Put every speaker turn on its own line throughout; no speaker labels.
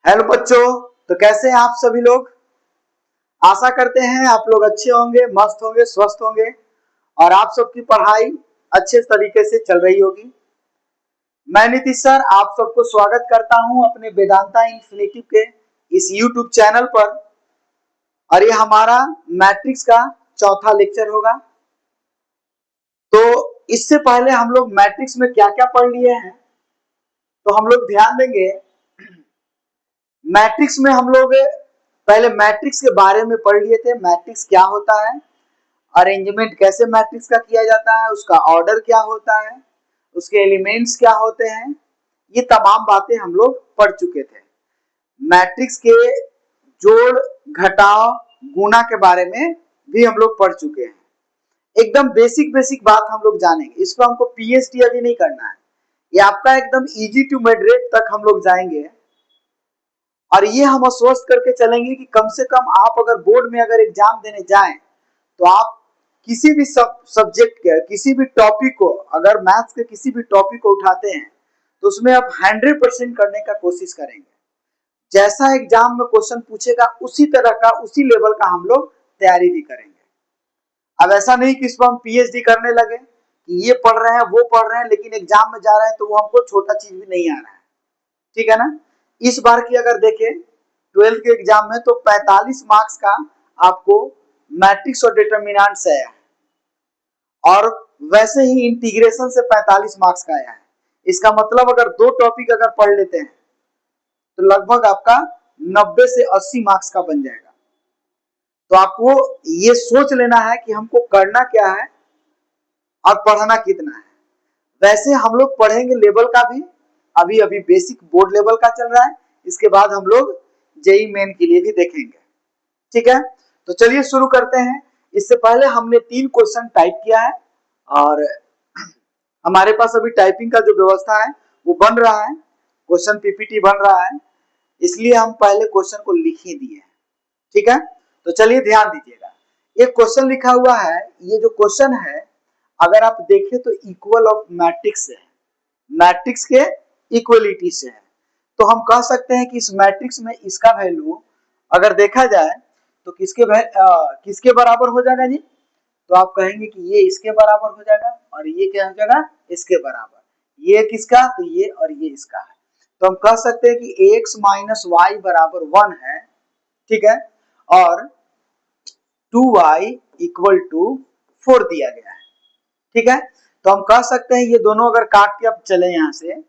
Hello बच्चों। तो कैसे हैं आप सभी लोग। आशा करते हैं आप लोग अच्छे होंगे, मस्त होंगे, स्वस्थ होंगे और आप सबकी पढ़ाई अच्छे तरीके से चल रही होगी। मैं नीतीश सर आप सबको स्वागत करता हूं अपने वेदांता इन्फिनिटिव के इस यूट्यूब चैनल पर। और ये हमारा मैट्रिक्स का चौथा लेक्चर होगा। तो इससे पहले हम लोग मैट्रिक्स में क्या क्या पढ़ लिए हैं तो हम लोग ध्यान देंगे। मैट्रिक्स में हम लोग पहले मैट्रिक्स के बारे में पढ़ लिए थे। मैट्रिक्स क्या होता है, अरेंजमेंट कैसे मैट्रिक्स का किया जाता है, उसका ऑर्डर क्या होता है, उसके एलिमेंट्स क्या होते हैं, ये तमाम बातें हम लोग पढ़ चुके थे। मैट्रिक्स के जोड़, घटाव, गुणा के बारे में भी हम लोग पढ़ चुके हैं। एकदम बेसिक बेसिक बात हम लोग जानेंगे। इस पर हमको पीएचडी अभी नहीं करना है, ये आपका एकदम इजी टू मॉडरेट तक हम लोग जाएंगे। और ये हम आश्वस्त करके चलेंगे कि कम से कम आप अगर बोर्ड में अगर एग्जाम देने जाएं तो आप किसी भी सब्जेक्ट के किसी भी टॉपिक को, अगर मैथ्स के किसी भी टॉपिक को उठाते हैं तो उसमें आप 100% करने का कोशिश करेंगे। जैसा एग्जाम में क्वेश्चन पूछेगा उसी तरह का, उसी लेवल का हम लोग तैयारी भी करेंगे। अब ऐसा नहीं कि इसको हम पीएचडी करने लगे कि ये पढ़ रहे हैं वो पढ़ रहे हैं लेकिन एग्जाम में जा रहे हैं तो वो हमको छोटा चीज भी नहीं आ रहा है। ठीक है ना। इस बार की अगर देखें 12th के एग्जाम में तो 45 मार्क्स का आपको मैट्रिक्स और डिटरमिनेंट से आया है और वैसे ही इंटीग्रेशन से 45 मार्क्स का आया है। इसका मतलब अगर दो टॉपिक अगर पढ़ लेते हैं तो लगभग आपका 90 से 80 मार्क्स का बन जाएगा। तो आपको ये सोच लेना है कि हमको करना क्या है और पढ़ना कितना है। वैसे हम लोग पढ़ेंगे लेवल का भी, अभी अभी बेसिक बोर्ड लेवल का चल रहा है, इसके बाद हम लोग जेई मेन के लिए भी देखेंगे। ठीक है, तो चलिए शुरू करते हैं। इससे पहले हमने 3 क्वेश्चन टाइप किया है और हमारे पास अभी टाइपिंग का जो व्यवस्था है वो बन रहा है, क्वेश्चन पीपीटी बन रहा है, इसलिए हम पहले क्वेश्चन को लिख ही दिए हैं। ठीक है, तो चलिए ध्यान दीजिएगा। एक क्वेश्चन लिखा हुआ है, ये जो क्वेश्चन है अगर आप देखें तो इक्वल ऑफ मैट्रिक्स है, मैट्रिक्स के इक्वलिटी से है। तो हम कह सकते हैं कि इस मैट्रिक्स में इसका वैल्यू अगर देखा जाए तो किसके बराबर हो जाएगा जी। तो आप कहेंगे कि ये इसके बराबर हो जाएगा और ये क्या हो जाएगा, इसके बराबर। ये किसका, तो ये और ये इसका है। तो हम कह सकते हैं कि x माइनस वाई बराबर 1 है। ठीक है, और 2y इक्वल टू 4 दिया गया है। ठीक है, तो हम कह सकते हैं ये दोनों अगर काट के अब चले यहां से,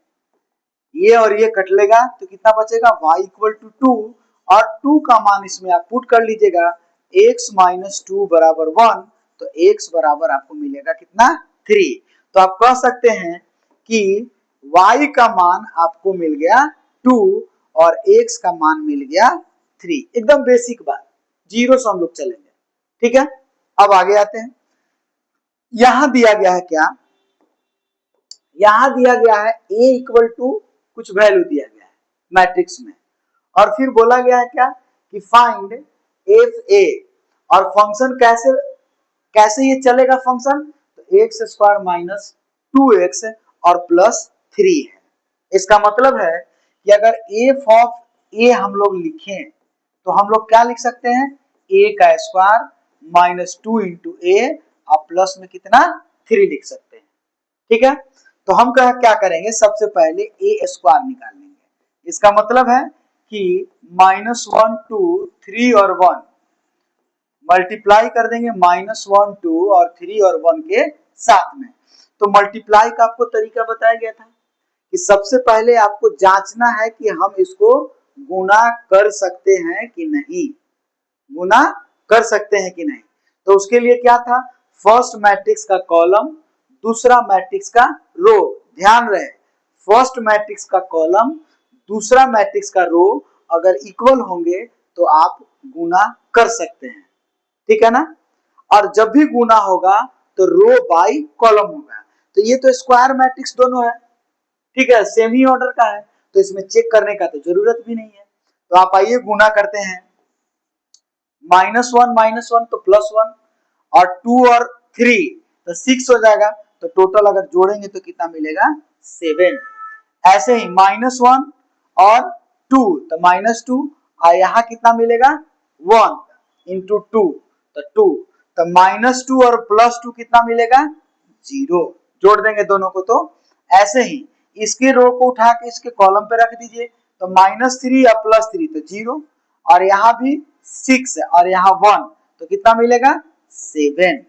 ये और ये कट लेगा तो कितना बचेगा, y इक्वल टू 2 और 2 का मान इसमें आप पुट कर लीजिएगा, x माइनस 2 बराबर 1, तो x बराबर आपको मिलेगा कितना, 3। तो आप कह सकते हैं कि y का मान आपको मिल गया 2 और x का मान मिल गया 3। एकदम बेसिक बात, जीरो से हम लोग चलेंगे। ठीक है, अब आगे आते हैं। यहां दिया गया है क्या, यहां दिया गया है a इक्वल टू कुछ वैल्यू दिया गया है मैट्रिक्स में, और फिर बोला गया है क्या कि फाइंड एफ ए, और फंक्शन कैसे कैसे ये चलेगा फंक्शन, तो एक्स स्क्वायर माइनस 2x और प्लस 3 है। इसका मतलब है कि अगर एफ ऑफ ए हम लोग लिखें तो हम लोग क्या लिख सकते हैं, a का स्क्वायर माइनस 2 इंटू ए और प्लस में कितना 3 लिख सकते हैं। ठीक है, तो हम क्या करेंगे, सबसे पहले ए स्क्वायर निकाल लेंगे। इसका मतलब है कि -1 2 3 और 1 मल्टीप्लाई कर देंगे, -1 2 और 3 और 1 के साथ में। तो मल्टीप्लाई का आपको तरीका बताया गया था कि सबसे पहले आपको जांचना है कि हम इसको गुना कर सकते हैं कि नहीं, गुना कर सकते हैं कि नहीं। तो उसके लिए क्या था, फर्स्ट मैट्रिक्स का कॉलम, दूसरा मैट्रिक्स का रो। ध्यान रहे, फर्स्ट मैट्रिक्स का कॉलम, दूसरा मैट्रिक्स का रो अगर इक्वल होंगे तो आप गुना कर सकते हैं। ठीक है ना। और जब भी गुना होगा तो रो बाई कॉलम होगा। तो ये तो स्क्वायर मैट्रिक्स दोनों है, ठीक है, सेम ही ऑर्डर का है, तो इसमें चेक करने का तो जरूरत भी नहीं है। तो आप आइए गुना करते हैं, -1 तो +1 और 2 और 3 तो 6 हो जाएगा। तो टोटल अगर जोड़ेंगे तो कितना मिलेगा, 7। ऐसे ही -1 और 2 तो -2 और यहाँ कितना मिलेगा 1 इंटू 2 तो 2 तो -2 और +2 कितना मिलेगा 0। जोड़ देंगे दोनों को तो ऐसे ही इसके रो को उठा के इसके कॉलम पे रख दीजिए तो -3 या +3 तो 0 और यहाँ भी 6 और यहाँ 1 तो कितना मिलेगा 7।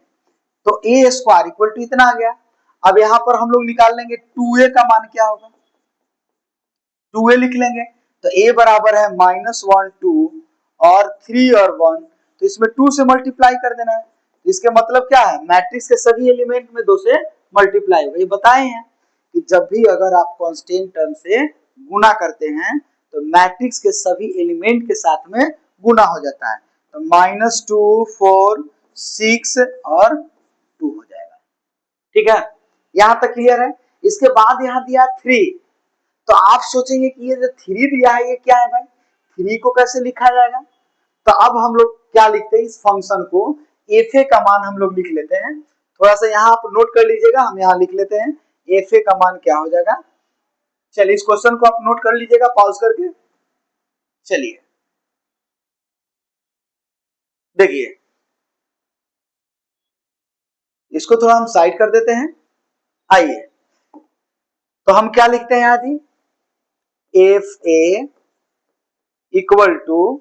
तो ए स्क्वायर इक्वल टू इतना आ गया। अब यहाँ पर हम लोग निकाल लेंगे 2a का मान क्या होगा, 2a लिख लेंगे तो a बराबर है -1 2 और 3 और 1 तो इसमें 2 से मल्टीप्लाई कर देना है। इसके मतलब क्या है मैट्रिक्स के सभी एलिमेंट में 2 से मल्टीप्लाई होगा। ये बताए हैं कि जब भी अगर आप कांस्टेंट टर्म से गुना करते हैं तो मैट्रिक्स के सभी एलिमेंट के साथ में गुना हो जाता है। तो -2 4 6 और 2 हो जाएगा। ठीक है, यहां तक क्लियर है। इसके बाद यहां दिया 3 तो आप सोचेंगे कि ये जो 3 दिया है ये क्या है भाई, 3 को कैसे लिखा जाएगा। तो अब हम लोग क्या लिखते हैं इस फंक्शन को एफ ए का मान हम लोग लिख लेते हैं। थोड़ा सा यहाँ आप नोट कर लीजिएगा, हम यहाँ लिख लेते हैं एफ ए का मान क्या हो जाएगा। चलिए इस क्वेश्चन को आप नोट कर लीजिएगा पॉज करके। चलिए देखिए इसको थोड़ा हम साइड कर देते हैं। आइए तो हम क्या लिखते हैं यहाँ जी, f a equal to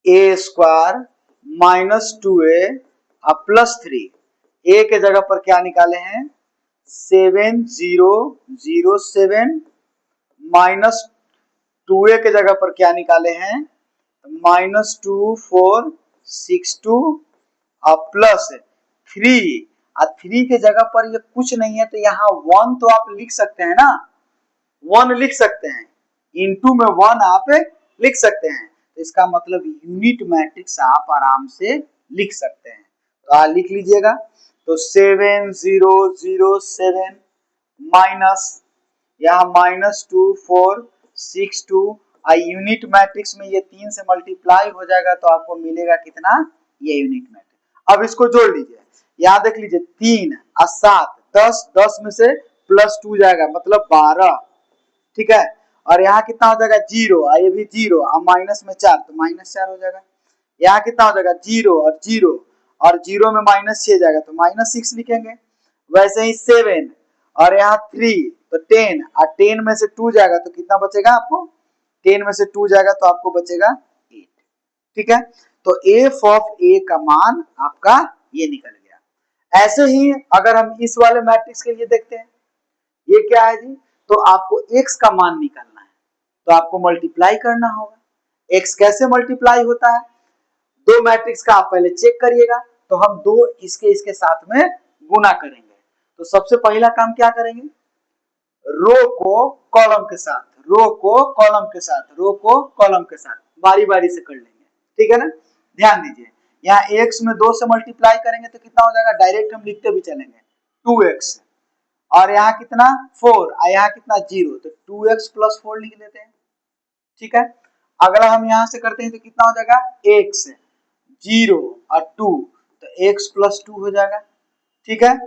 a square -2a +3। A के जगह पर क्या निकाले हैं 7007 -2a के जगह पर क्या निकाले हैं -2462 और +3 और 3 के जगह पर ये कुछ नहीं है तो यहाँ 1 तो आप लिख सकते हैं ना, 1 लिख सकते हैं, इनटू में 1 आप लिख सकते हैं। तो इसका मतलब यूनिट मैट्रिक्स आप आराम से लिख सकते हैं। तो लिख लीजिएगा तो 7007 माइनस यहाँ -2462 और यूनिट मैट्रिक्स में ये 3 से मल्टीप्लाई हो जाएगा तो आपको मिलेगा कितना ये यूनिट मैट्रिक्स। अब इसको जोड़ लीजिए, यहाँ देख लीजिए 3 और 7 10 10 में से +2 जाएगा मतलब 12। ठीक है, और यहाँ कितना हो जाएगा 0 और ये भी 0 और माइनस में 4 तो -4 हो जाएगा। यहाँ कितना हो जाएगा 0 और 0 और 0 में -6 जाएगा तो -6 लिखेंगे। वैसे ही 7 और यहाँ 3 तो 10 और 10 में से 2 जाएगा तो कितना बचेगा आपको, 10 में से 2 जाएगा तो आपको बचेगा 8। ठीक है, तो एफ ऑफ ए का मान आपका ये निकल गया। ऐसे ही अगर हम इस वाले मैट्रिक्स के लिए देखते हैं ये क्या है जी, तो आपको x का मान निकालना है तो आपको मल्टीप्लाई करना होगा। x कैसे मल्टीप्लाई होता है, दो मैट्रिक्स का आप पहले चेक करिएगा तो हम दो इसके साथ में गुना करेंगे। तो सबसे पहला काम क्या करेंगे, रो को कॉलम के साथ, रो को कॉलम के साथ, रो को कॉलम के साथ बारी बारी से कर लेंगे। ठीक है ना, ध्यान दीजिए यहाँ x में 2 से मल्टीप्लाई करेंगे तो कितना हो जाएगा, डायरेक्ट हम लिखते भी चलेंगे 2x और यहाँ कितना 4 और यहाँ कितना 0 तो 2x + 4 लिख देते हैं। ठीक है, अगला हम यहाँ से करते हैं तो कितना हो जाएगा x 0 और 2 तो x + 2 हो जाएगा। ठीक है,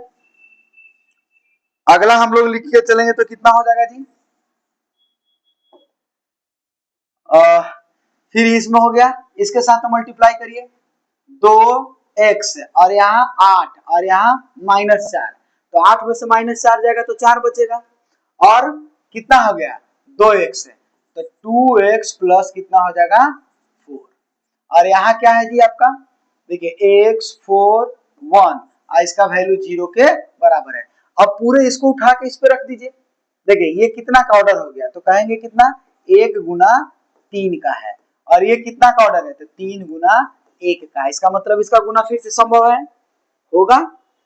अगला हम लोग लिख के चलेंगे तो कितना हो जाएगा जी, फिर इसमें हो गया, इसके साथ मल्टीप्लाई करिए 2x और यहाँ 8 और यहाँ -4 तो 8 में से -4 जाएगा तो 4 बचेगा और कितना हो गया 2x तो 2x प्लस कितना हो जाएगा 4 और यहाँ क्या है जी आपका, देखिए x 4 1 और इसका वैल्यू 0 के बराबर है। अब पूरे इसको उठा के इस पे रख दीजिए, देखिए ये कितना का ऑर्डर हो गया तो कहेंगे कितना 1 गुना 3 का है और ये कितना का ऑर्डर है तो 3 गुना 1 का है। इसका मतलब इसका गुना फिर से संभव है, होगा।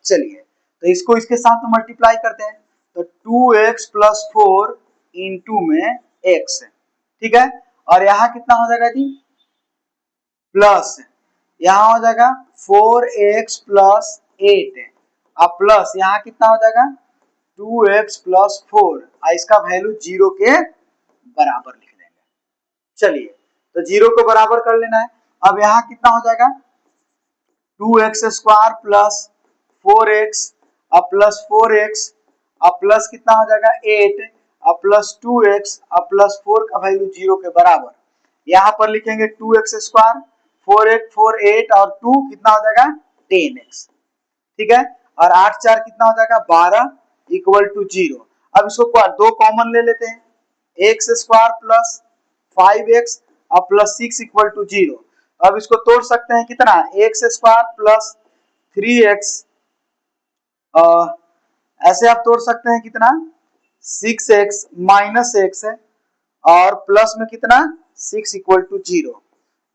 चलिए तो इसको इसके साथ मल्टीप्लाई करते हैं तो 2x + 4 इंटू में x। ठीक है, और यहाँ कितना हो जाएगा जी प्लस, यहाँ हो जाएगा 4x + 8 अब प्लस यहाँ कितना हो जाएगा 2x + 4 और इसका वैल्यू 0 के बराबर लिख देंगे। चलिए तो 0 को बराबर कर लेना है। अब यहाँ कितना हो जाएगा 2x² + 4x और +4x अब प्लस कितना हो जाएगा 8, अब प्लस 2x, अब प्लस 4 का वैल्यू 0 के बराबर। यहाँ पर लिखेंगे 2x स्क्वायर, 4x 4 8 और 2 कितना हो जाएगा 10x, ठीक है। और 8 4 कितना हो जाएगा 12 इक्वल टू 0। अब इसको दो कॉमन ले लेते हैं, एक्स स्क्वायर प्लस 5x और प्लस 6 इक्वल टू 0। अब इसको तोड़ सकते हैं कितना, एक्स स्क्वायर प्लस 3x, ऐसे आप तोड़ सकते हैं कितना 6x माइनस x है और प्लस में कितना 6 इक्वल टू 0।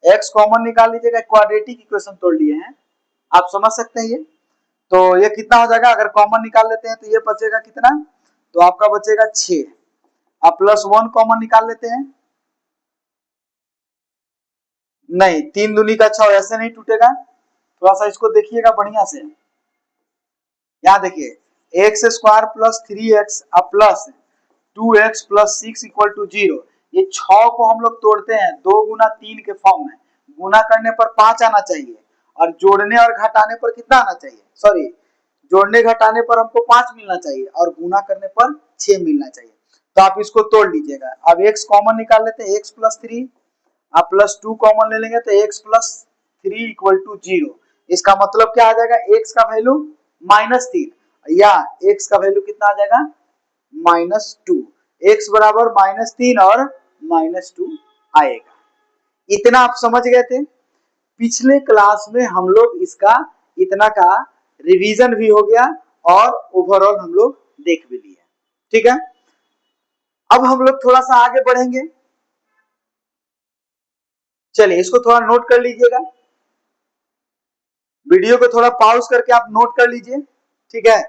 x कॉमन निकाल लीजिएगा, क्वाड्रेटिक इक्वेशन तोड़ लिए हैं, आप समझ सकते हैं ये। तो ये कितना हो जाएगा, अगर कॉमन निकाल लेते हैं तो ये बचेगा कितना, तो आपका बचेगा 6। अब प्लस 1 कॉमन निकाल लेते हैं, नहीं 3 दूनी का 6, ऐसे नहीं टूटेगा, थोड़ा सा इसको देखिएगा बढ़िया से। यहाँ देखिए एक्स स्क्वायर प्लस 3x अब plus 2x plus 6 equal to 0। ये 6 को हम लोग तोड़ते हैं 2 गुना 3 के फॉर्म में, गुना करने पर 5 आना चाहिए और जोड़ने और घटाने पर कितना आना चाहिए, सॉरी जोड़ने घटाने पर हमको 5 मिलना चाहिए और गुना करने पर 6 मिलना चाहिए। तो आप इसको तोड़ लीजिएगा। अब x कॉमन निकाल लेते हैं, x प्लस 3, आप प्लस 2 कॉमन ले लेंगे तो x प्लस 3 इक्वल टू 0। इसका मतलब क्या आ जाएगा, x का वैल्यू -3 या x का वैल्यू कितना आ जाएगा -2। x बराबर -3 और -2 आएगा। इतना आप समझ गए थे। पिछले क्लास में हम लोग इसका इतना का रिवीजन भी हो गया और ओवरऑल हम लोग देख भी लिए, ठीक है। अब हम लोग थोड़ा सा आगे बढ़ेंगे, चलिए इसको थोड़ा नोट कर लीजिएगा, वीडियो को थोड़ा पॉज करके आप नोट कर लीजिए, ठीक है,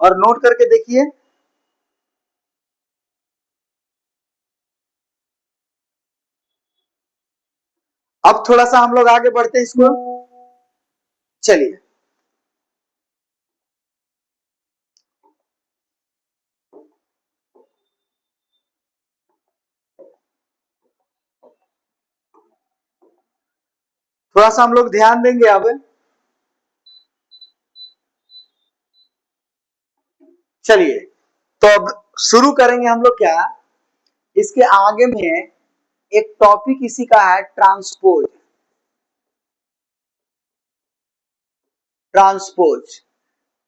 और नोट करके देखिए। अब थोड़ा सा हम लोग आगे बढ़ते हैं इसको, चलिए थोड़ा सा हम लोग ध्यान देंगे अब। चलिए तो अब शुरू करेंगे हम लोग, क्या इसके आगे में एक टॉपिक इसी का है ट्रांसपोज। ट्रांसपोज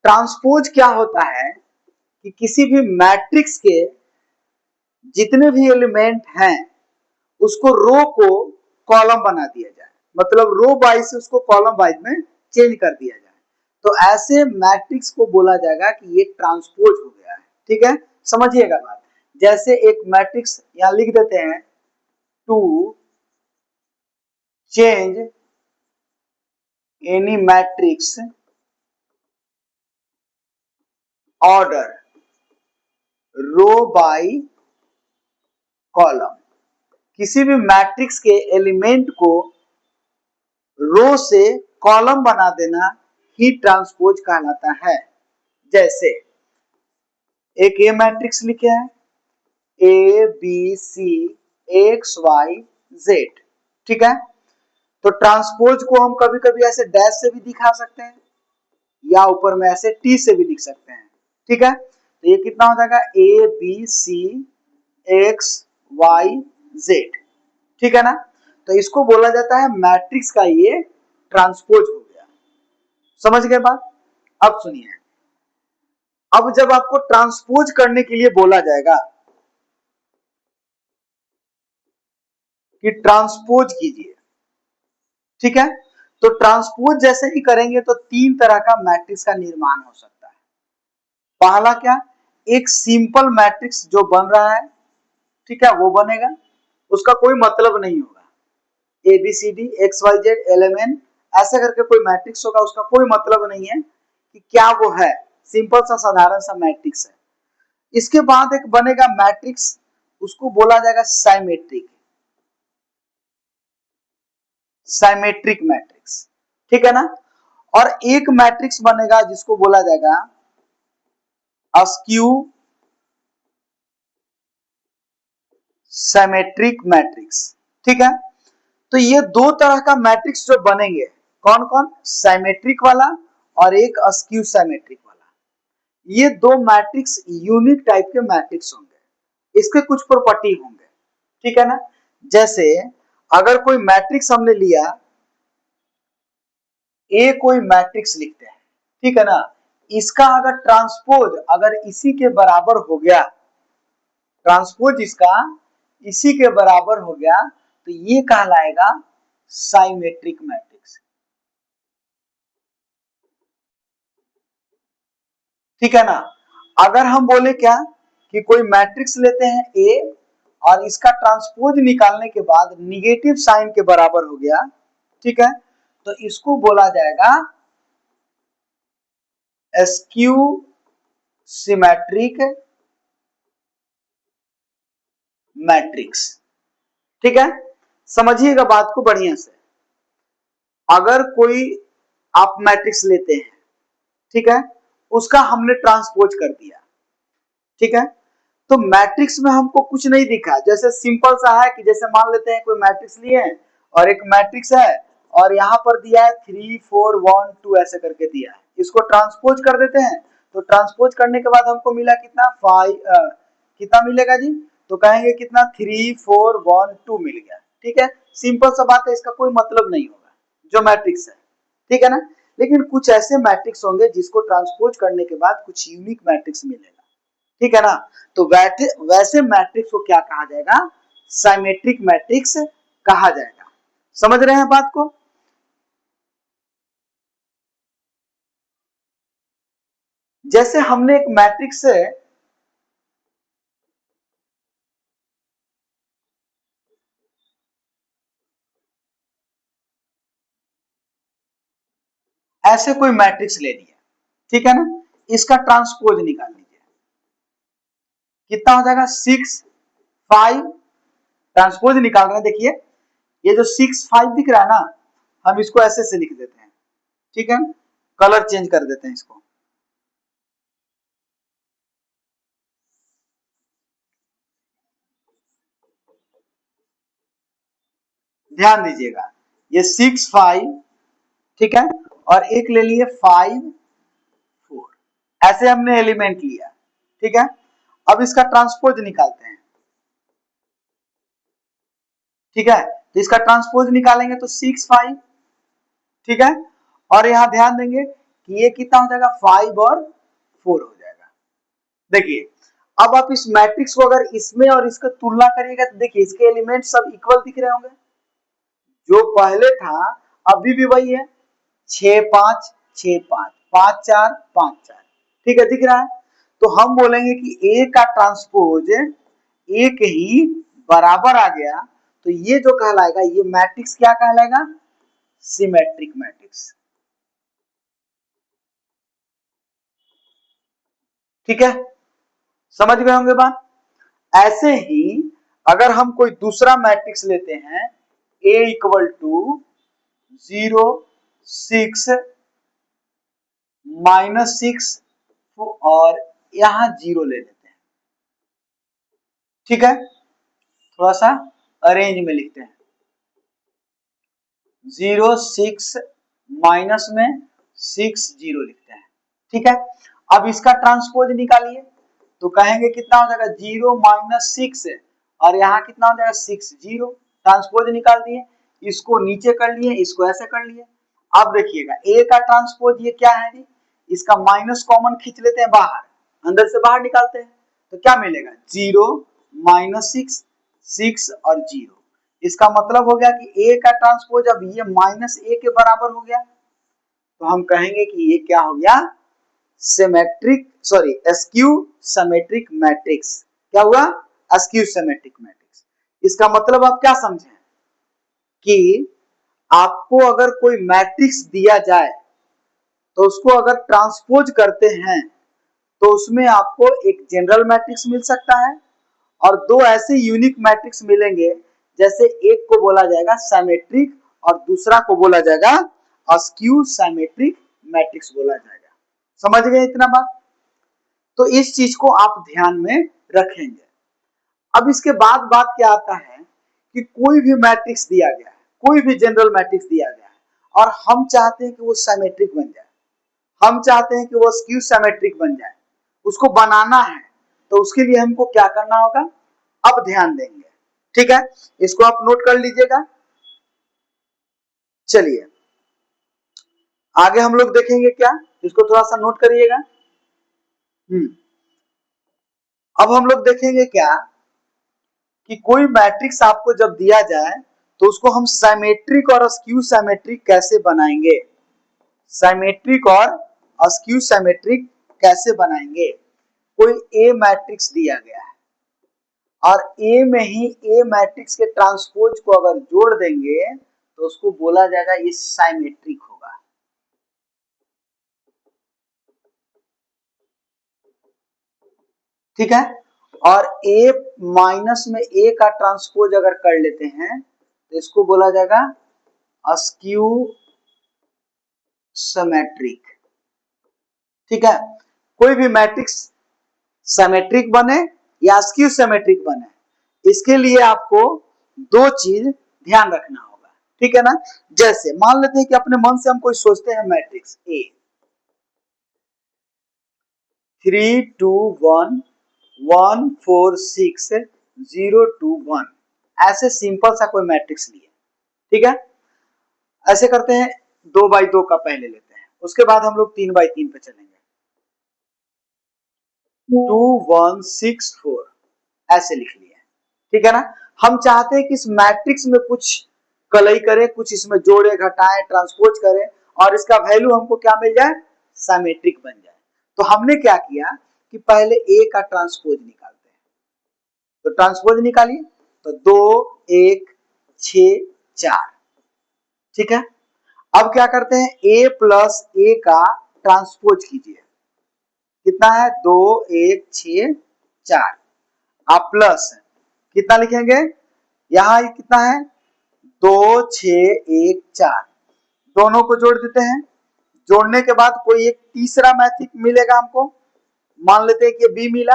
ट्रांसपोज क्या होता है कि किसी भी मैट्रिक्स के जितने भी एलिमेंट हैं उसको रो को कॉलम बना दिया जाए, मतलब रो वाइज से उसको कॉलम वाइज में चेंज कर दिया जाए, तो ऐसे मैट्रिक्स को बोला जाएगा कि ये ट्रांसपोज हो गया है, ठीक है। समझिएगा बात, जैसे एक मैट्रिक्स यहां लिख देते हैं, to change any matrix order row by column. किसी भी मैट्रिक्स के एलिमेंट को रो से कॉलम बना देना ही ट्रांसपोज कहलाता है। जैसे एक ए मैट्रिक्स लिखे हैं, A B C X Y Z, ठीक है। तो ट्रांसपोज को हम कभी कभी ऐसे डैश से भी दिखा सकते हैं या ऊपर में ऐसे टी से भी लिख सकते हैं, ठीक है। तो ये कितना हो जाएगा, A B C X Y Z, ठीक है ना। तो इसको बोला जाता है मैट्रिक्स का ये ट्रांसपोज हो गया। समझ गए बात। अब सुनिए, अब जब आपको ट्रांसपोज करने के लिए बोला जाएगा कि ट्रांसपोज कीजिए, ठीक है, तो ट्रांसपोज जैसे ही करेंगे तो 3 तरह का मैट्रिक्स का निर्माण हो सकता है। पहला क्या, एक सिंपल मैट्रिक्स जो बन रहा है, ठीक है, वो बनेगा, उसका कोई मतलब नहीं होगा, A B C D X Y Z L M N ऐसे करके कोई मैट्रिक्स होगा, उसका कोई मतलब नहीं है कि क्या वो है, सिंपल सा साधारण सा मैट्रिक्स है। इसके बाद एक बनेगा मैट्रिक्स, उसको बोला जाएगा साइमेट्रिक, साइमेट्रिक मैट्रिक्स, ठीक है ना। और एक मैट्रिक्स बनेगा जिसको बोला जाएगा अस्क्यू सिमेट्रिक मैट्रिक्स, ठीक है। तो ये 2 तरह का मैट्रिक्स जो बनेंगे, कौन कौन, सिमेट्रिक वाला और एक अस्क्यू सिमेट्रिक वाला। ये दो मैट्रिक्स यूनिक टाइप के मैट्रिक्स होंगे, इसके कुछ प्रॉपर्टी होंगे, ठीक है ना। जैसे अगर कोई मैट्रिक्स हमने लिया, ए कोई मैट्रिक्स लिखते हैं, ठीक है ना, इसका अगर ट्रांसपोज अगर इसी के बराबर हो गया, ट्रांसपोज इसका इसी के बराबर हो गया, तो ये कहलाएगा साइमेट्रिक मैट्रिक्स, ठीक है ना। अगर हम बोले क्या कि कोई मैट्रिक्स लेते हैं ए और इसका ट्रांसपोज निकालने के बाद निगेटिव साइन के बराबर हो गया, ठीक है, तो इसको बोला जाएगा स्क्यू सिमेट्रिक मैट्रिक्स, ठीक है। समझिएगा बात को बढ़िया से। अगर कोई आप मैट्रिक्स लेते हैं, ठीक है, उसका हमने ट्रांसपोज कर दिया, ठीक है, तो मैट्रिक्स में हमको कुछ नहीं दिखा, जैसे सिंपल सा है कि जैसे मान लेते हैं कोई मैट्रिक्स लिए हैं और एक मैट्रिक्स है और यहाँ पर दिया है 3 4 1 2 ऐसे करके दिया है, इसको ट्रांसपोज कर देते हैं, तो ट्रांसपोज करने के बाद हमको मिला कितना 5 कितना मिलेगा जी, तो कहेंगे कितना 3 4 1 2 मिल गया, ठीक है। सिंपल सा बात है, इसका कोई मतलब नहीं होगा जो मैट्रिक्स है, ठीक है ना। लेकिन कुछ ऐसे मैट्रिक्स होंगे जिसको ट्रांसपोज करने के बाद कुछ यूनिक मैट्रिक्स मिलेगा, ठीक है ना। तो वैसे मैट्रिक्स को क्या कहा जाएगा, साइमेट्रिक मैट्रिक्स कहा जाएगा। समझ रहे हैं बात को। जैसे हमने एक मैट्रिक्स से ऐसे कोई मैट्रिक्स ले लिया, ठीक है ना, इसका ट्रांसपोज निकाल लीजिए, कितना हो जाएगा 6 5, ट्रांसपोज निकाल रहे हैं, देखिए ये जो 6 5 दिख रहा है ना, हम इसको ऐसे से लिख देते हैं, ठीक है, कलर चेंज कर देते हैं इसको, ध्यान दीजिएगा, ये 6 5, ठीक है, और एक ले लिए 5 4, ऐसे हमने एलिमेंट लिया, ठीक है। अब इसका ट्रांसपोज निकालते हैं, ठीक है, तो इसका ट्रांसपोज निकालेंगे तो 6 5, ठीक है, और यहां ध्यान देंगे कि ये कितना हो जाएगा 5 और 4 हो जाएगा। देखिए अब आप इस मैट्रिक्स को अगर इसमें और इसका तुलना करिएगा तो देखिए इसके एलिमेंट सब इक्वल दिख रहे होंगे, जो पहले था अभी भी वही है, 6 5 6 5 5 4 5 4, ठीक है, दिख रहा है। तो हम बोलेंगे कि ए का ट्रांसपोज एक ही बराबर आ गया, तो ये जो कहलाएगा ये मैट्रिक्स क्या कहलाएगा, सिमेट्रिक मैट्रिक्स, ठीक है, समझ गए होंगे बात। ऐसे ही अगर हम कोई दूसरा मैट्रिक्स लेते हैं a इक्वल टू 0 6 -6 और यहां 0 ले लेते हैं, ठीक है, थोड़ा सा अरेंज में लिखते हैं, 0 6 माइनस में 6 0 लिखते हैं, ठीक है। अब इसका ट्रांसपोज निकालिए, तो कहेंगे कितना हो जाएगा 0 -6 और यहाँ कितना हो जाएगा 6 0, ट्रांसपोज निकाल दिए, इसको नीचे कर लिए, इसको ऐसे कर लिए। अब देखिएगा ए का ट्रांसपोज ये क्या है जी, इसका माइनस कॉमन खींच लेते हैं बाहर, अंदर से बाहर निकालते हैं, तो क्या मिलेगा 0 -6 6 और 0, इसका मतलब हो गया कि ए का ट्रांसपोज अब ये -a के बराबर हो गया, तो हम कहेंगे कि ये क्या हो गया, symmetric sorry skew symmetric matrix. क्या हुआ, स्क्यू सिमेट्रिक मैट्रिक्स। इसका मतलब आप क्या समझे कि आपको अगर कोई मैट्रिक्स दिया जाए तो उसको अगर ट्रांसपोज करते हैं तो उसमें आपको एक जनरल मैट्रिक्स मिल सकता है और दो ऐसे यूनिक मैट्रिक्स मिलेंगे, जैसे एक को बोला जाएगा सिमेट्रिक और दूसरा को बोला जाएगा स्क्यू सिमेट्रिक मैट्रिक्स बोला जाएगा। समझ गए इतना बात, तो इस चीज को आप ध्यान में रखेंगे। अब इसके बाद बात क्या आता है कि कोई भी मैट्रिक्स दिया गया है, कोई भी जनरल मैट्रिक्स दिया गया है और हम चाहते हैं कि वो सिमेट्रिक बन जाए, हम चाहते हैं कि वो स्क्यू सिमेट्रिक बन जाए, उसको बनाना है तो उसके लिए हमको क्या करना होगा, अब ध्यान देंगे। ठीक है, इसको आप नोट कर लीजिएगा। चलिए आगे हम लोग देखेंगे क्या, इसको थोड़ा सा नोट करिएगा। अब हम लोग देखेंगे क्या कि कोई मैट्रिक्स आपको जब दिया जाए तो उसको हम सिमेट्रिक और स्क्यू सिमेट्रिक कैसे बनाएंगे, सिमेट्रिक और स्क्यू सिमेट्रिक कैसे बनाएंगे। कोई ए मैट्रिक्स दिया गया है और ए में ही ए मैट्रिक्स के ट्रांसपोज को अगर जोड़ देंगे तो उसको बोला जाएगा ये सिमेट्रिक होगा। ठीक है, और ए माइनस में ए का ट्रांसपोज अगर कर लेते हैं तो इसको बोला जाएगा स्क्यू सिमेट्रिक। ठीक है, कोई भी मैट्रिक्स सिमेट्रिक बने या स्क्यू सिमेट्रिक बने, इसके लिए आपको दो चीज ध्यान रखना होगा। ठीक है ना, जैसे मान लेते हैं कि अपने मन से हम कोई सोचते हैं मैट्रिक्स ए 3 2 1 1 4 6 0 2 1, ऐसे सिंपल सा कोई मैट्रिक्स लिए। ठीक है, ऐसे करते हैं 2x2 का पहले लेते हैं, उसके बाद हम लोग 3x3 पे चलेंगे। 2 1 6 4 ऐसे लिख लिए। ठीक है ना, हम चाहते हैं कि इस मैट्रिक्स में कुछ कलई करें, कुछ इसमें जोड़े घटाएं ट्रांसपोज करें और इसका वैल्यू हमको क्या मिल जाए, सिमेट्रिक बन जाए। तो हमने क्या किया कि पहले ए का ट्रांसपोज निकालते हैं, तो ट्रांसपोज निकालिए, तो 2 1 6 4। ठीक है, अब क्या करते हैं ए प्लस ए का ट्रांसपोज कीजिए, कितना है 2 1 6 4, आप प्लस कितना लिखेंगे, यहां कितना है 2 6 1 4, दोनों को जोड़ देते हैं। जोड़ने के बाद कोई एक तीसरा मैट्रिक्स मिलेगा हमको, मान लेते हैं कि बी मिला।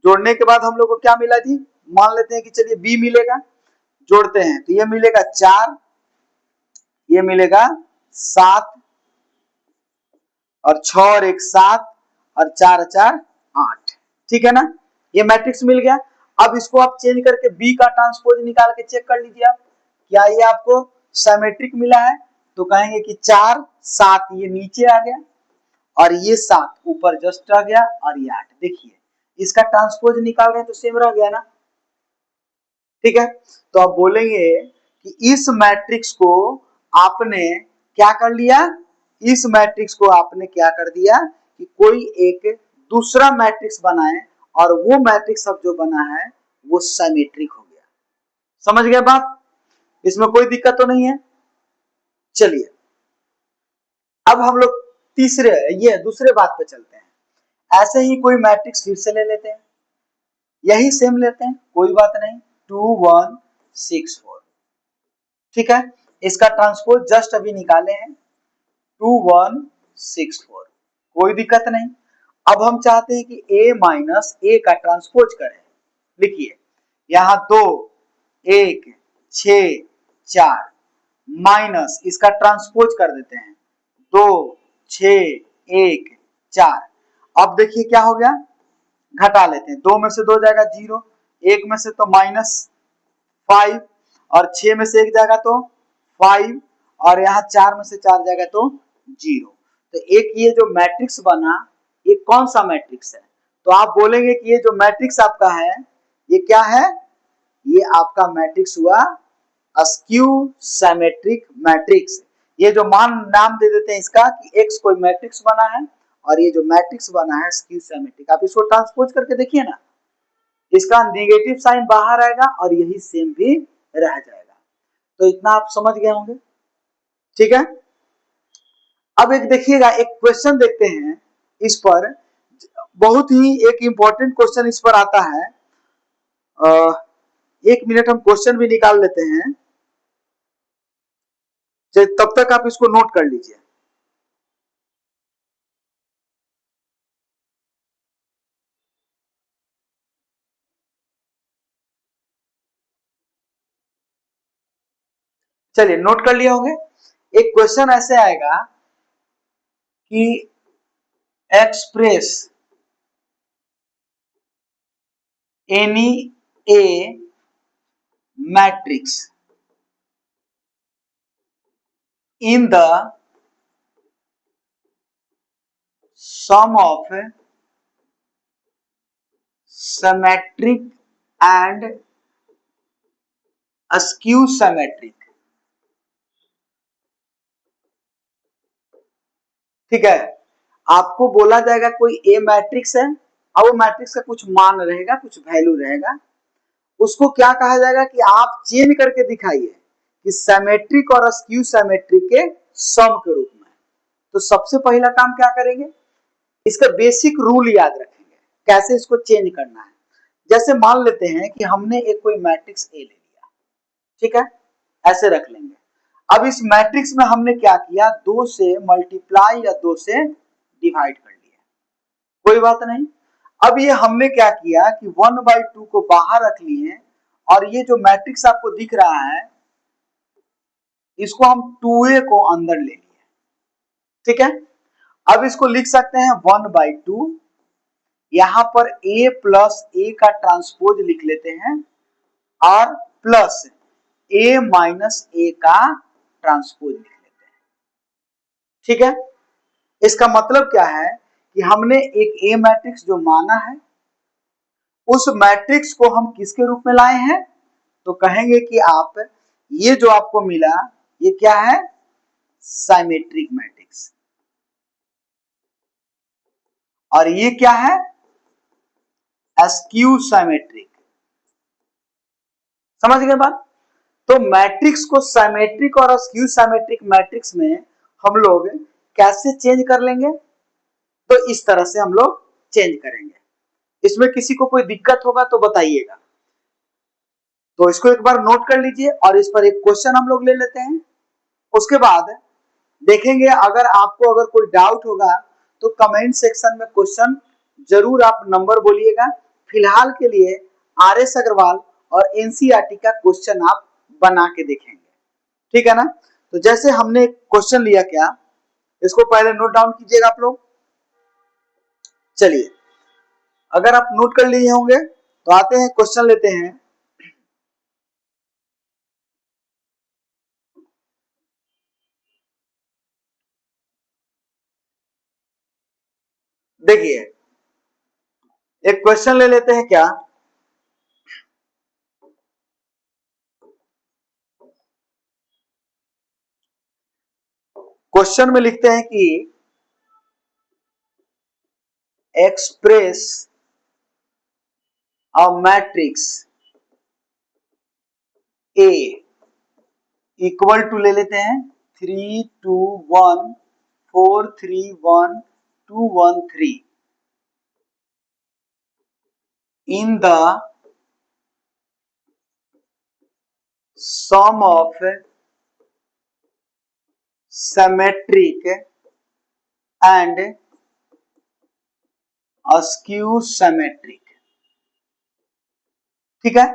जोड़ने के बाद हम लोग को क्या मिला जी, मान लेते हैं कि चलिए बी मिलेगा, जोड़ते हैं तो ये मिलेगा 4, ये मिलेगा 7 और 6 और 1 7 और 4 4 8। ठीक है ना, ये मैट्रिक्स मिल गया। अब इसको आप चेंज करके बी का ट्रांसपोज निकाल के चेक कर लीजिए आप, क्या ये आपको सिमेट्रिक मिला है, तो कहेंगे कि 4 7 ये नीचे आ गया और ये 7 ऊपर जस्ट आ गया और ये 8। देखिए इसका ट्रांसपोज निकाल रहे हैं तो सेम रह गया ना। ठीक है, तो आप बोलेंगे कि इस मैट्रिक्स को आपने क्या कर लिया, इस मैट्रिक्स को आपने क्या कर दिया कि कोई एक दूसरा मैट्रिक्स बनाए और वो मैट्रिक्स अब जो बना है वो सिमेट्रिक हो गया। समझ गए बात, इसमें कोई दिक्कत तो नहीं है। चलिए अब हम लोग तीसरे ये दूसरे बात पे चलते हैं। ऐसे ही कोई मैट्रिक्स फिर से ले लेते हैं, यही सेम लेते हैं, कोई बात नहीं, 2 1 6 4। ठीक है, इसका ट्रांसपोज जस्ट अभी निकाले हैं 2 1 6 4, कोई दिक्कत नहीं। अब हम चाहते हैं कि a माइनस ए का ट्रांसपोज करें, लिखिए यहां 2 1 6 4 माइनस इसका ट्रांसपोज कर देते हैं 2 6 1 4। अब देखिए क्या हो गया, घटा लेते हैं, 2 में से 2 जाएगा 0, 1 में से तो -5 और 6 में से 1 जाएगा तो 5 और यहाँ 4 में से 4 जाएगा तो 0। तो एक ये जो मैट्रिक्स बना ये कौन सा मैट्रिक्स है, तो आप बोलेंगे कि ये जो मैट्रिक्स आपका है ये क्या है, ये आपका मैट्रिक्स हुआ स्क्यू सिमेट्रिक मैट्रिक्स। ये जो नाम दे देते हैं इसका कि एक्स कोई मैट्रिक्स बना है और ये जो मैट्रिक्स बना है स्क्यू सिमेट्रिक। आप इसको ट्रांसपोज करके देखिए ना, इसका नेगेटिव साइन बाहर आएगा और यही सेम भी रह जाएगा। तो इतना आप समझ गए होंगे। ठीक है, अब एक देखिएगा, एक क्वेश्चन देखते हैं इस पर, बहुत ही एक इंपॉर्टेंट क्वेश्चन इस पर आता है। 1 मिनट हम क्वेश्चन भी निकाल लेते हैं, तब तक आप इसको नोट कर लीजिए। चलिए नोट कर लिए होंगे। एक क्वेश्चन ऐसे आएगा कि express any a matrix in the sum of symmetric and askew symmetric। ठीक है, आपको बोला जाएगा कोई ए मैट्रिक्स है और वो मैट्रिक्स का कुछ मान रहेगा, कुछ वैल्यू रहेगा, उसको क्या कहा जाएगा कि आप चेंज करके दिखाइए कि सिमेट्रिक और अस्क्यू सिमेट्रिक के सम के रूप में। तो सबसे पहला काम क्या करेंगे, इसका बेसिक रूल याद रखेंगे कैसे इसको चेंज करना है। जैसे मान लेते हैं कि हमने एक कोई मैट्रिक्स ए ले लिया, ठीक है, ऐसे रख लेंगे। अब इस मैट्रिक्स में हमने क्या किया, 2 से मल्टीप्लाई या 2 से डिवाइड कर लिया, कोई बात नहीं। अब ये हमने क्या किया कि 1/2 को बाहर रख लिए और ये जो मैट्रिक्स आपको दिख रहा है इसको हम 2a को अंदर ले लिए, ठीक है। अब इसको लिख सकते हैं 1/2, यहां पर a प्लस a का ट्रांसपोज लिख लेते हैं और प्लस a माइनस a का ट्रांसपोज लिख लेते हैं, ठीक है। इसका मतलब क्या है कि हमने एक ए मैट्रिक्स जो माना है उस मैट्रिक्स को हम किसके रूप में लाए हैं, तो कहेंगे कि आप ये जो आपको मिला ये क्या है, सिमेट्रिक मैट्रिक्स, और ये क्या है, अस्क्यू सिमेट्रिक। समझ गए बात। तो मैट्रिक्स को सिमेट्रिक और अस्क्यू सिमेट्रिक मैट्रिक्स में हम लोग कैसे चेंज कर लेंगे, तो इस तरह से हम लोग चेंज करेंगे। इसमें किसी को कोई दिक्कत होगा तो बताइएगा। तो इसको एक बार नोट कर लीजिए और इस पर एक क्वेश्चन हम लोग ले लेते हैं, उसके बाद देखेंगे। अगर कोई डाउट होगा तो कमेंट सेक्शन में क्वेश्चन जरूर आप नंबर बोलिएगा। फिलहाल के लिए RS अग्रवाल और NCERT का क्वेश्चन आप बना के देखेंगे, ठीक है ना। तो जैसे हमने क्वेश्चन लिया, क्या इसको पहले नोट डाउन कीजिएगा आप लोग। चलिए, अगर आप नोट कर लिए होंगे तो आते हैं क्वेश्चन लेते हैं। देखिए, एक क्वेश्चन ले लेते हैं। क्या क्वेश्चन में लिखते हैं कि express a matrix A equal to ले लेते हैं 3 2 1 4 3 1 2 1 3 in the sum of symmetric and askew symmetric. ठीक है,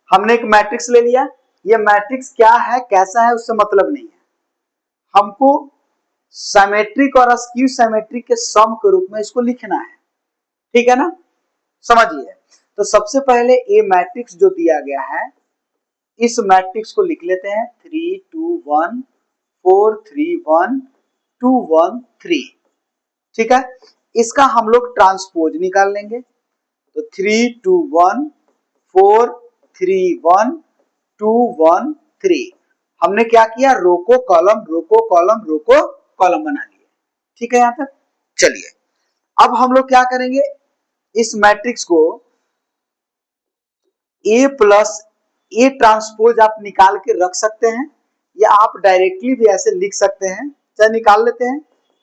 हमने एक मैट्रिक्स ले लिया। ये मैट्रिक्स क्या है कैसा है उससे मतलब नहीं है, हमको सिमेट्रिक और अस्क्यू सिमेट्रिक के सम के रूप में इसको लिखना है, ठीक है ना। समझिए, तो सबसे पहले ये मैट्रिक्स जो दिया गया है इस मैट्रिक्स को लिख लेते हैं 3 2 1 4 3 1 2 1 3, ठीक है। इसका हम लोग ट्रांसपोज निकाल लेंगे, तो 3 2 1 4 3 1 2 1 3। हमने क्या किया, रो को कॉलम, रो को कॉलम, रो को कॉलम बना लिए, ठीक है यहां तक। चलिए, अब हम लोग क्या करेंगे, इस मैट्रिक्स को ए प्लस ए ट्रांसपोज आप निकाल के रख सकते हैं या आप डायरेक्टली भी ऐसे लिख सकते हैं। चाहे निकाल लेते हैं,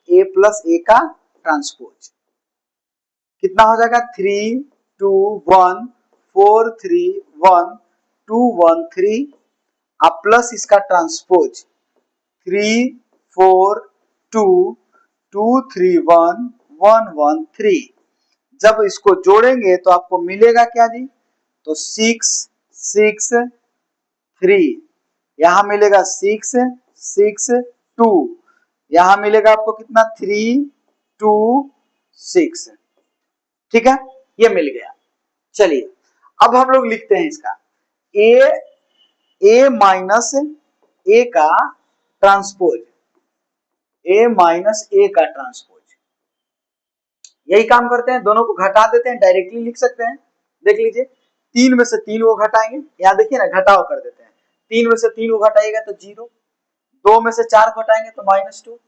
ए प्लस ए का ट्रांसपोज कितना हो जाएगा, 3 2 1 4 3 1 2 1 3 अब प्लस इसका ट्रांसपोज 3 4 2 2 3 1 1 1 3। जब इसको जोड़ेंगे तो आपको मिलेगा क्या जी, तो 6 6 3, यहां मिलेगा 6 6 2, यहां मिलेगा आपको कितना 3 2 6, ठीक है, ये मिल गया। चलिए, अब हम लोग लिखते हैं इसका ए माइनस ए का ट्रांसपोज, ए माइनस ए का ट्रांसपोज, यही काम करते हैं, दोनों को घटा देते हैं, डायरेक्टली लिख सकते हैं। देख लीजिए 3 में से 3 को घटाएंगे, यहाँ देखिए ना घटाव कर देते हैं, 3 में से 3 को घटाइएगा तो 0, 2 में से 4 घटाएंगे तो -2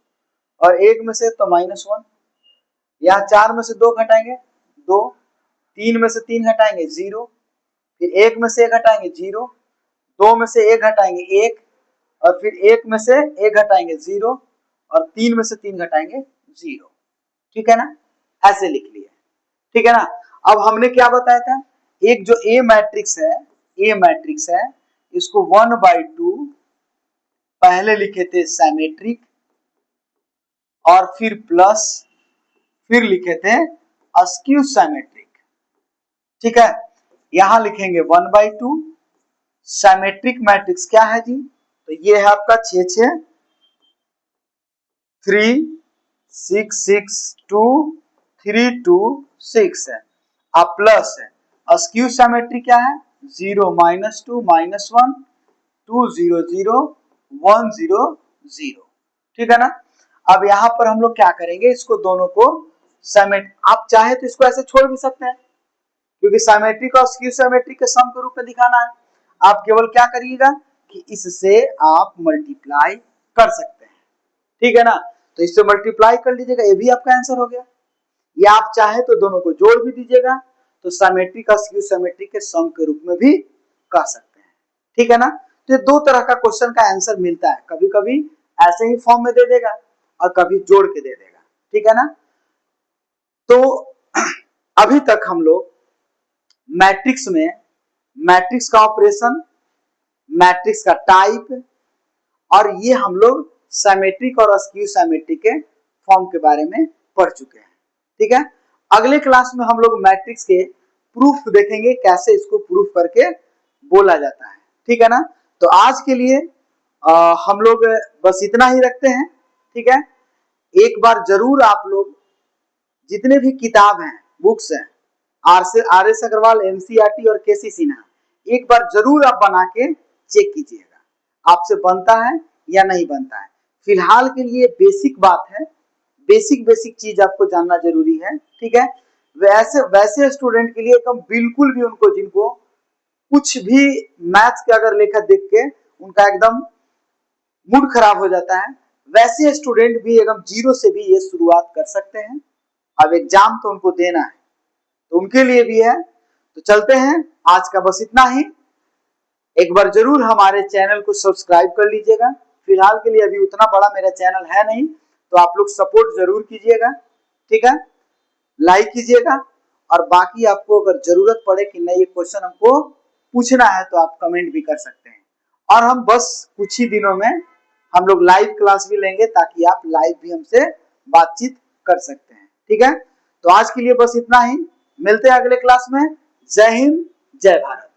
और 1 में से तो -1, यहाँ 4 में से 2 घटाएंगे 2, 3 में से 3 घटाएंगे 0, फिर 1 में से 1 घटाएंगे 0, 2 में से 1 घटाएंगे 1 और फिर 1 में से 1 घटाएंगे 0 और 3 में से 3 घटाएंगे 0। ठीक है ना, ऐसे लिख लिए। ठीक है ना, अब हमने क्या बताया था, एक जो ए मैट्रिक्स है इसको 1/2 पहले लिखे थे सिमेट्रिक और फिर प्लस, फिर लिखे थे अस्क्यू सिमेट्रिक। ठीक है, यहां लिखेंगे 1/2। सिमेट्रिक मैट्रिक्स क्या है जी, तो ये है आपका 6 6 3 6 6 2 3 2 6 है, अब प्लस है। अस्क्यू सिमेट्री क्या है, 0 -2 -1 2 0 0 1 0 0। ठीक है ना, अब यहां पर हम लोग क्या करेंगे, इसको दोनों को सिमेट्री, आप चाहे तो इसको ऐसे छोड़ भी सकते हैं क्योंकि सिमेट्रिक और अस्क्यू सिमेट्रिक के सम के रूप में दिखाना है। आप केवल क्या करिएगा कि इससे आप मल्टीप्लाई कर सकते हैं। ठीक है ना, तो इससे मल्टीप्लाई कर लीजिएगा, ये भी आपका आंसर हो गया। या आप चाहे तो दोनों को जोड़ भी दीजिएगा, तो सिमेट्रिक अस्क्यू सिमेट्रिक के सम के रूप में भी कह सकते हैं। ठीक है ना, तो ये दो तरह का क्वेश्चन का आंसर मिलता है, कभी कभी ऐसे ही फॉर्म में दे देगा और कभी जोड़ के दे देगा। ठीक है ना, तो अभी तक हम लोग मैट्रिक्स में मैट्रिक्स का ऑपरेशन, मैट्रिक्स का टाइप और ये हम लोग सिमेट्रिक और अस्क्यू सिमेट्रिक के फॉर्म के बारे में पढ़ चुके हैं। ठीक है, अगले क्लास में हम लोग मैट्रिक्स के प्रूफ देखेंगे, कैसे इसको प्रूफ करके बोला जाता है। ठीक है ना, तो आज के लिए हम लोग बस इतना ही रखते हैं। ठीक है, एक बार जरूर आप लोग जितने भी किताब हैं, बुक्स हैं, आर एस अग्रवाल, एनसीईआरटी और केसी सिन्हा, एक बार जरूर आप बना के चेक कीजिएगा, आपसे बनता है या नहीं बनता है। फिलहाल के लिए बेसिक बात है, बेसिक चीज आपको जानना जरूरी है। ठीक है, वैसे स्टूडेंट के लिए एकदम बिल्कुल भी, उनको जिनको कुछ भी मैथ्स के अगर लेखा देख के उनका एकदम मूड खराब हो जाता है, वैसे स्टूडेंट भी एकदम जीरो से भी ये शुरुआत कर सकते हैं। अब एग्जाम तो उनको देना है, तो उनके लिए भी है। तो चलते हैं, आज का बस इतना ही। एक बार जरूर हमारे चैनल को सब्सक्राइब कर लीजिएगा। फिलहाल के लिए अभी उतना बड़ा मेरा चैनल है नहीं, तो आप लोग सपोर्ट जरूर कीजिएगा। ठीक है, लाइक कीजिएगा और बाकी आपको अगर जरूरत पड़े कि नहीं ये क्वेश्चन हमको पूछना है, तो आप कमेंट भी कर सकते हैं। और हम बस कुछ ही दिनों में हम लोग लाइव क्लास भी लेंगे, ताकि आप लाइव भी हमसे बातचीत कर सकते हैं। ठीक है, तो आज के लिए बस इतना ही, मिलते हैं अगले क्लास में। जय हिंद, जय भारत।